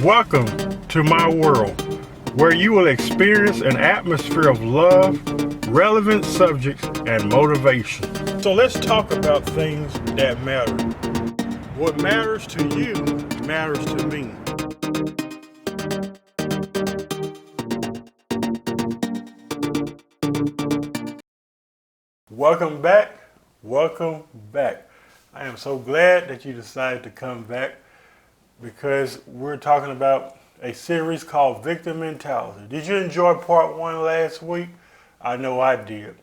Welcome to my world, where you will experience an atmosphere of love, relevant subjects, and motivation. So let's talk about things that matter. What matters to you matters to me. Welcome back. Welcome back. I am so glad that you decided to come back because we're talking about a series called Victim Mentality. Did you enjoy part one last week? I know I did.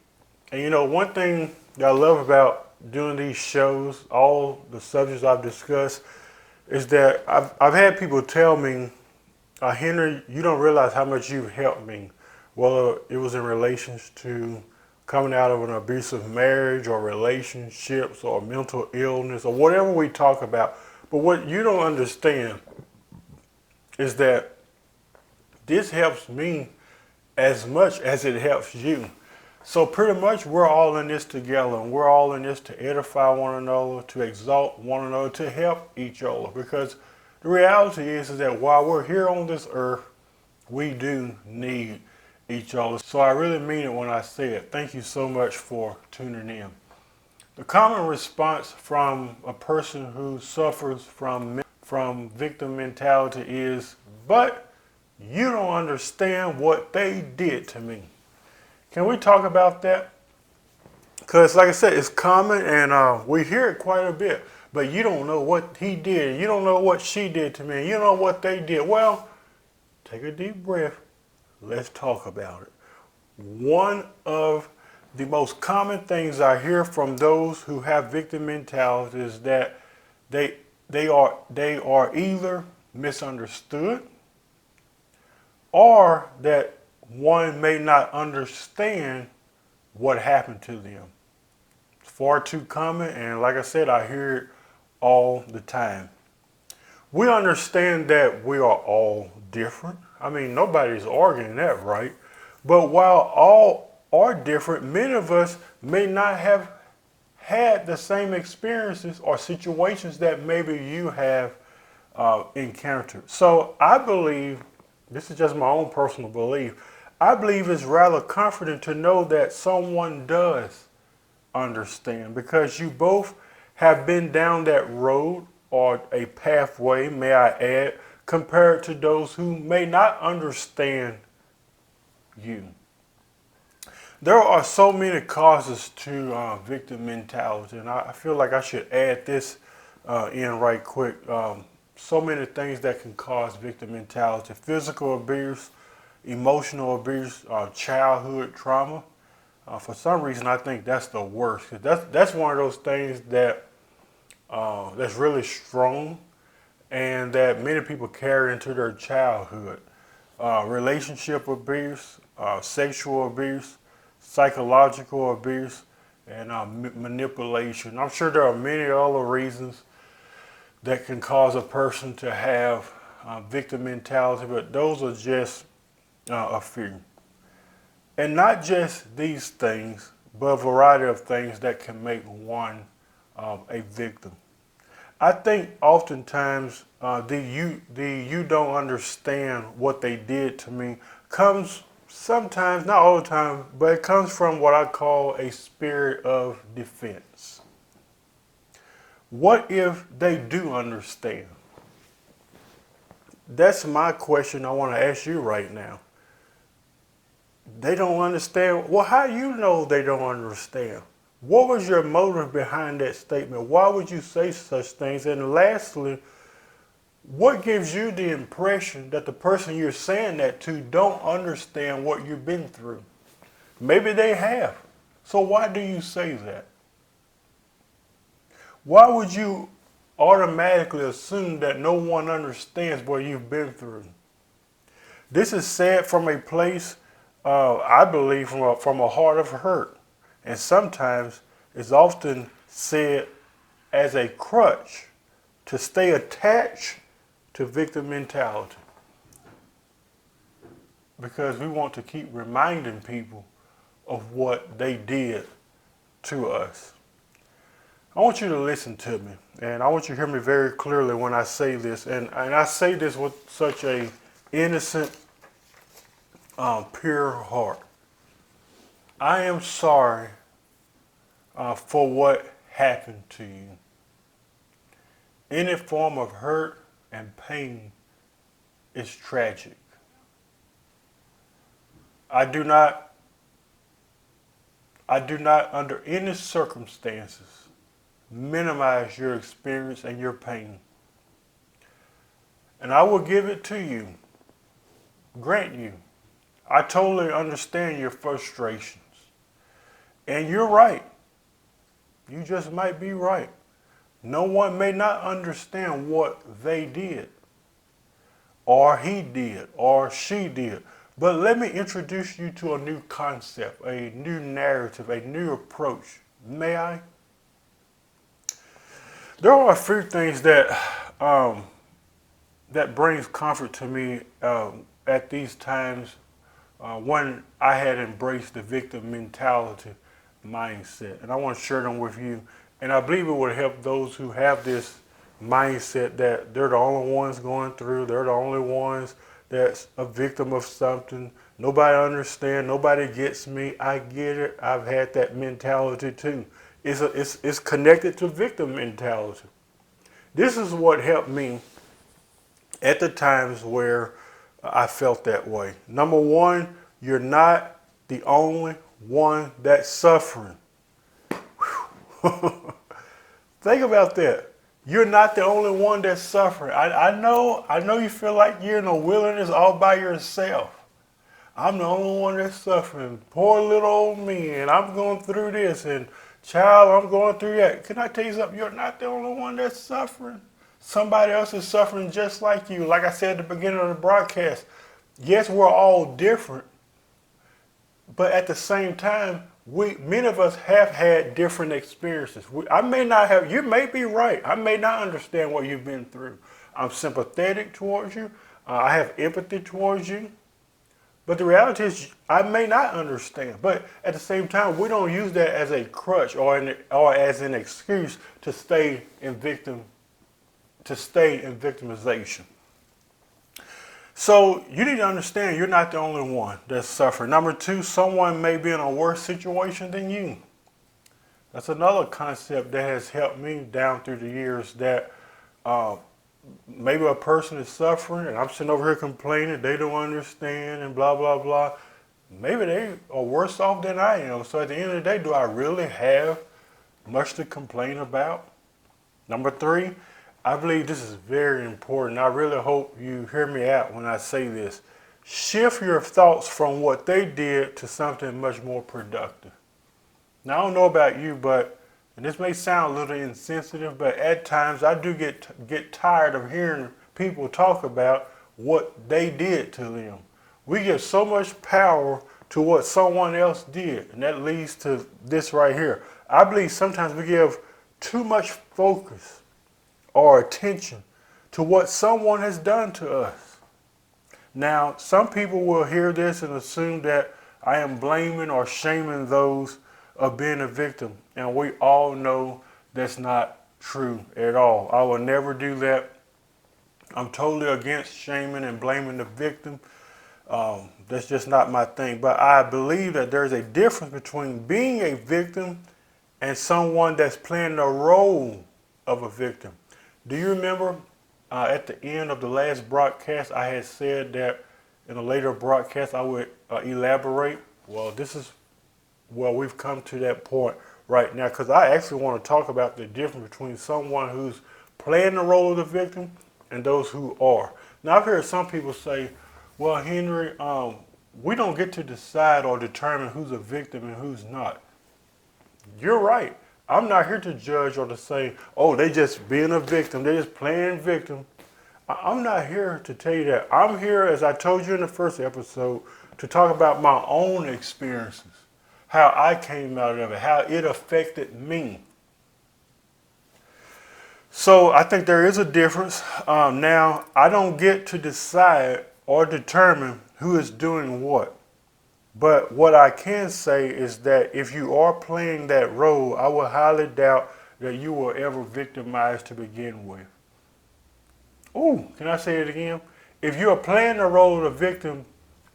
And you know, one thing that I love about doing these shows, all the subjects I've discussed, is that I've had people tell me, Henry, you don't realize how much you've helped me. Well, it was in relation to coming out of an abusive marriage or relationships or mental illness or whatever we talk about. But what you don't understand is that this helps me as much as it helps you. So pretty much we're all in this together, and we're all in this to edify one another, to exalt one another, to help each other. Because the reality is that while we're here on this earth, we do need each other. So I really mean it when I say it. Thank you so much for tuning in. The common response from a person who suffers from victim mentality is, but you don't understand what they did to me. Can we talk about that? Because like I said, it's common and we hear it quite a bit. But you don't know what he did. You don't know what she did to me. You don't know what they did. Well, take a deep breath. Let's talk about it. One of the most common things I hear from those who have victim mentality is that they are either misunderstood or that one may not understand what happened to them. It's far too common, and like I said, I hear it all the time. We understand that we are all different. I mean, nobody's arguing that, right? But while all are different, many of us may not have had the same experiences or situations that maybe you have encountered. So I believe, this is just my own personal belief, I believe it's rather comforting to know that someone does understand, because you both have been down that road or a pathway, may I add, compared to those who may not understand you. There are so many causes to victim mentality, and I feel like I should add this in right quick. So many things that can cause victim mentality: physical abuse, emotional abuse, childhood trauma. For some reason, I think that's the worst. That's one of those things that that's really strong, and that many people carry into their childhood. Relationship abuse, sexual abuse, psychological abuse, and manipulation. I'm sure there are many other reasons that can cause a person to have victim mentality, but those are just a few. And not just these things, but a variety of things that can make one a victim. I think oftentimes the you don't understand what they did to me comes sometimes, not all the time, but it comes from what I call a spirit of defense. What if they do understand? That's my question I want to ask you right now. They don't understand. Well, how do you know they don't understand? What was your motive behind that statement? Why would you say such things? And lastly, what gives you the impression that the person you're saying that to don't understand what you've been through? Maybe they have. So why do you say that? Why would you automatically assume that no one understands what you've been through? This is said from a place, I believe, from a heart of hurt. And sometimes it's often said as a crutch to stay attached to victim mentality. Because we want to keep reminding people of what they did to us. I want you to listen to me. And I want you to hear me very clearly when I say this. And I say this with such a innocent, pure heart. I am sorry for what happened to you. Any form of hurt and pain is tragic. I do not, I do not under any circumstances minimize your experience and your pain. And I will give it to you, grant you. I totally understand your frustrations. And you're right. You just might be right. No one may not understand what they did, or he did, or she did. But let me introduce you to a new concept, a new narrative, a new approach. May I? There are a few things that brings comfort to me at these times when I had embraced the victim mentality mindset. And I want to share them with you. And I believe it would help those who have this mindset that they're the only ones going through, they're the only ones that's a victim of something. Nobody understands, nobody gets me. I get it. I've had that mentality too. It's connected to victim mentality. This is what helped me at the times where I felt that way. Number one, you're not the only one that's suffering. Think about that. You're not the only one that's suffering. I know you feel like you're in a wilderness all by yourself. I'm the only one that's suffering. Poor little old me, and I'm going through this, and child, I'm going through that. Can I tell you something? You're not the only one that's suffering. Somebody else is suffering just like you. Like I said at the beginning of the broadcast, yes, we're all different, but at the same time, many of us have had different experiences. I may not have, you may be right. I may not understand what you've been through. I'm sympathetic towards you. I have empathy towards you. But the reality is, I may not understand. But at the same time, we don't use that as a crutch or as an excuse to stay in victimization. So you need to understand you're not the only one that's suffering. Number two, someone may be in a worse situation than you. That's another concept that has helped me down through the years, that maybe a person is suffering and I'm sitting over here complaining, they don't understand and blah, blah, blah. Maybe they are worse off than I am. So at the end of the day, do I really have much to complain about? Number three, I believe this is very important. I really hope you hear me out when I say this. Shift your thoughts from what they did to something much more productive. Now, I don't know about you, and this may sound a little insensitive, but at times I do get tired of hearing people talk about what they did to them. We give so much power to what someone else did, and that leads to this right here. I believe sometimes we give too much focus or attention to what someone has done to us. Now, some people will hear this and assume that I am blaming or shaming those of being a victim. And we all know that's not true at all. I will never do that. I'm totally against shaming and blaming the victim. That's just not my thing. But I believe that there's a difference between being a victim and someone that's playing the role of a victim. Do you remember at the end of the last broadcast, I had said that in a later broadcast I would elaborate? Well, we've come to that point right now, because I actually want to talk about the difference between someone who's playing the role of the victim and those who are. Now, I've heard some people say, well, Henry, we don't get to decide or determine who's a victim and who's not. You're right. I'm not here to judge or to say, oh, they just being a victim. They're just playing victim. I'm not here to tell you that. I'm here, as I told you in the first episode, to talk about my own experiences, how I came out of it, how it affected me. So I think there is a difference. Now, I don't get to decide or determine who is doing what. But what I can say is that if you are playing that role, I would highly doubt that you were ever victimized to begin with. Ooh, can I say it again? If you are playing the role of the victim,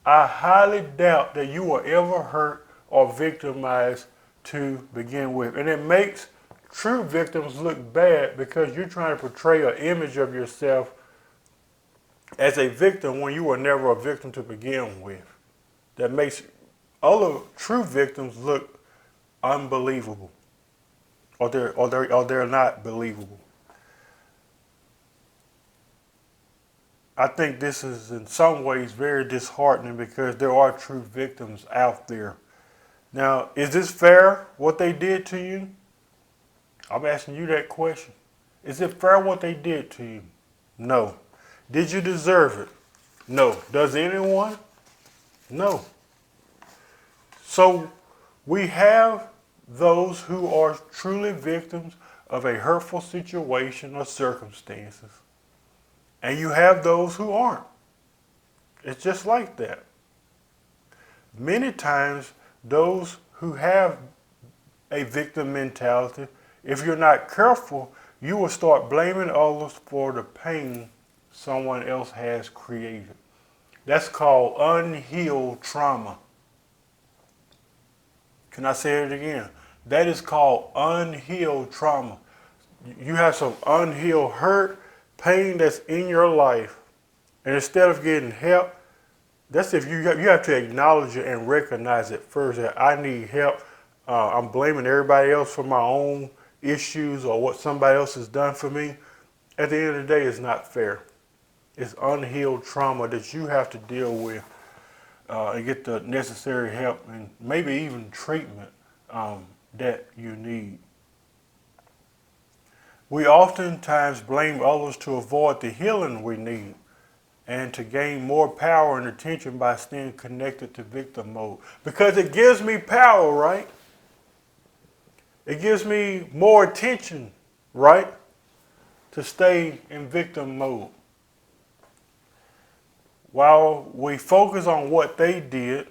I highly doubt that you were ever hurt or victimized to begin with. And it makes true victims look bad because you're trying to portray an image of yourself as a victim when you were never a victim to begin with. That makes other true victims look unbelievable, or they're not believable. I think this is in some ways very disheartening because there are true victims out there. Now, is this fair what they did to you? I'm asking you that question. Is it fair what they did to you? No. Did you deserve it? No. Does anyone? No. So we have those who are truly victims of a hurtful situation or circumstances. And you have those who aren't. It's just like that. Many times, those who have a victim mentality, if you're not careful, you will start blaming others for the pain someone else has created. That's called unhealed trauma. Can I say it again? That is called unhealed trauma. You have some unhealed hurt, pain that's in your life, and instead of getting help, that's if you have to acknowledge it and recognize it first that I need help. I'm blaming everybody else for my own issues or what somebody else has done for me. At the end of the day, it's not fair. It's unhealed trauma that you have to deal with and get the necessary help and maybe even treatment that you need. We oftentimes blame others to avoid the healing we need and to gain more power and attention by staying connected to victim mode. Because it gives me power, right? It gives me more attention, right? To stay in victim mode. While we focus on what they did,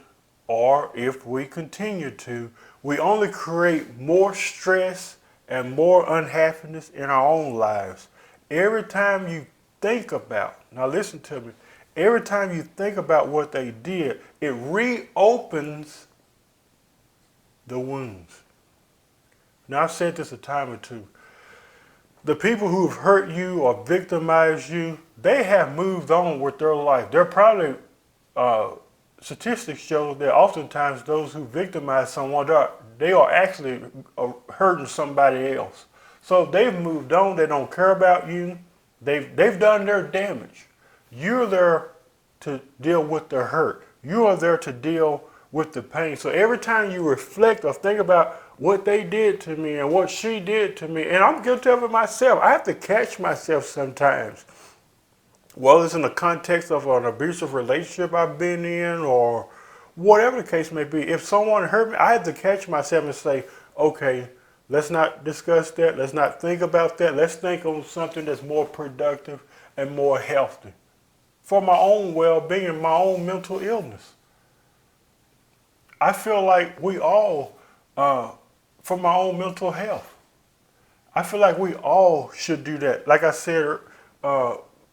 or if we continue to, we only create more stress and more unhappiness in our own lives. Every time you think about, now listen to me, every time you think about what they did, it reopens the wounds. Now, I've said this a time or two. The people who have hurt you or victimized you, they have moved on with their life. They're probably, statistics show that oftentimes those who victimize someone, they are actually hurting somebody else. So they've moved on. They don't care about you. They've done their damage. You're there to deal with the hurt. You are there to deal with the pain. So every time you reflect or think about what they did to me and what she did to me, and I'm guilty of it myself, I have to catch myself sometimes. Well, it's in the context of an abusive relationship I've been in or whatever the case may be. If someone hurt me, I have to catch myself and say, okay, let's not discuss that. Let's not think about that. Let's think of something that's more productive and more healthy for my own well-being, my own mental illness. I feel like we all, for my own mental health, I feel like we all should do that. Like I said,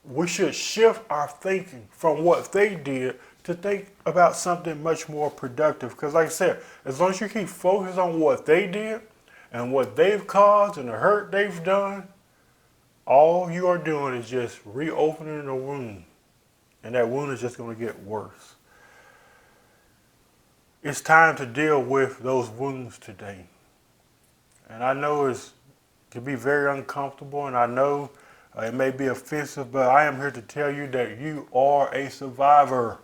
we should shift our thinking from what they did to think about something much more productive. Because like I said, as long as you keep focused on what they did and what they've caused and the hurt they've done, all you are doing is just reopening the wound. And that wound is just going to get worse. It's time to deal with those wounds today. And I know it can be very uncomfortable, and I know it may be offensive, but I am here to tell you that you are a survivor.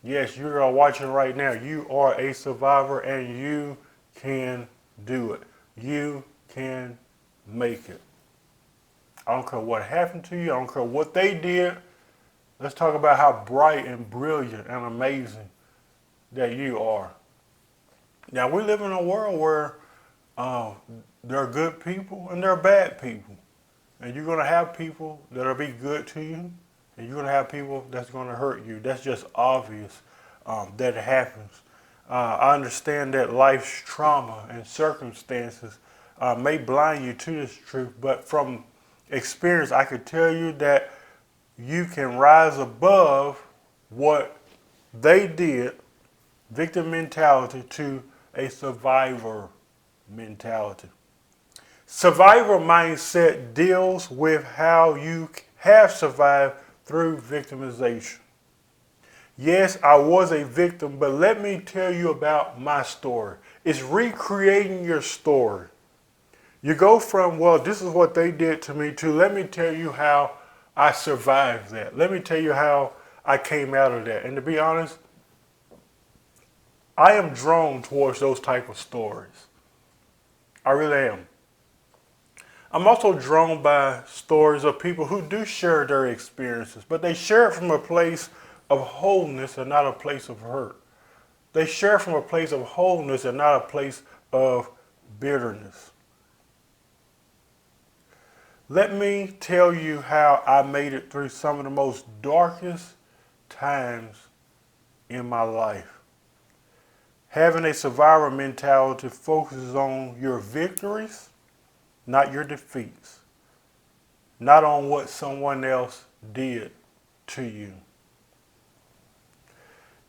Yes, you are watching right now. You are a survivor, and you can do it. You can make it. I don't care what happened to you. I don't care what they did. Let's talk about how bright and brilliant and amazing that you are. Now, we live in a world where there are good people and there are bad people. And you're going to have people that will be good to you, and you're going to have people that's going to hurt you. That's just obvious that it happens. I understand that life's trauma and circumstances may blind you to this truth, but from experience, I could tell you that you can rise above what they did, victim mentality, to a survivor mentality. Survivor mindset deals with how you have survived through victimization. Yes, I was a victim, but let me tell you about my story. It's recreating your story. You go from, well, this is what they did to me, to let me tell you how I survived that. Let me tell you how I came out of that. And to be honest, I am drawn towards those type of stories. I really am. I'm also drawn by stories of people who do share their experiences, but they share it from a place of wholeness and not a place of hurt. They share from a place of wholeness and not a place of bitterness. Let me tell you how I made it through some of the most darkest times in my life. Having a survivor mentality focuses on your victories, not your defeats, not on what someone else did to you.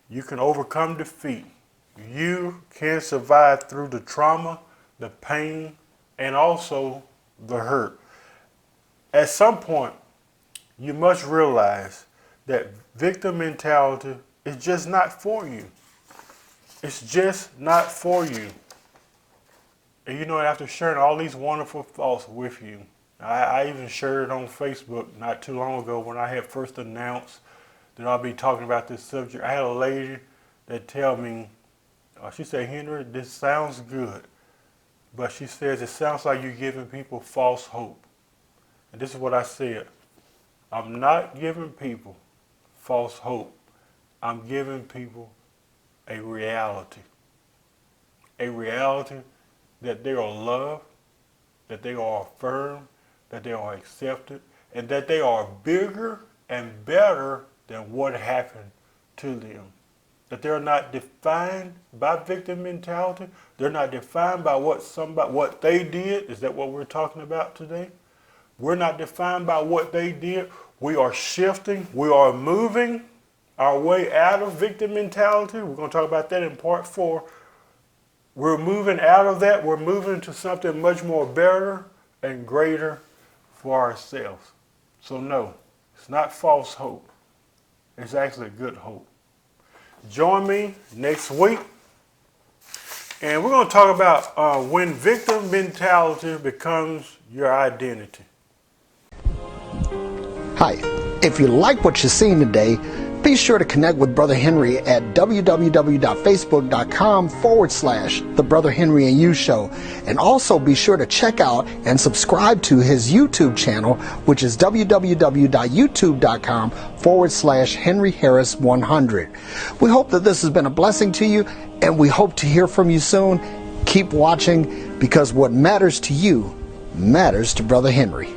You can overcome defeat. You can survive through the trauma, the pain, and also the hurt. At some point, you must realize that victim mentality is just not for you. It's just not for you. And you know, after sharing all these wonderful thoughts with you, I even shared it on Facebook not too long ago when I had first announced that I'll be talking about this subject. I had a lady that tell me, she said, Henry, this sounds good, but she says it sounds like you're giving people false hope. And this is what I said. I'm not giving people false hope. I'm giving people a reality. A reality that they are loved, that they are affirmed, that they are accepted, and that they are bigger and better than what happened to them. That they're not defined by victim mentality. They're not defined by what they did. Is that what we're talking about today? We're not defined by what they did. We are shifting. We are moving our way out of victim mentality. We're going to talk about that in part 4. We're moving out of that. We're moving to something much more better and greater for ourselves. So no, it's not false hope. It's actually good hope. Join me next week. And we're going to talk about when victim mentality becomes your identity. Hi, if you like what you've seen today, be sure to connect with Brother Henry at www.facebook.com/The Brother Henry and You Show. And also be sure to check out and subscribe to his YouTube channel, which is www.youtube.com/Henry Harris 100. We hope that this has been a blessing to you, and we hope to hear from you soon. Keep watching, because what matters to you matters to Brother Henry.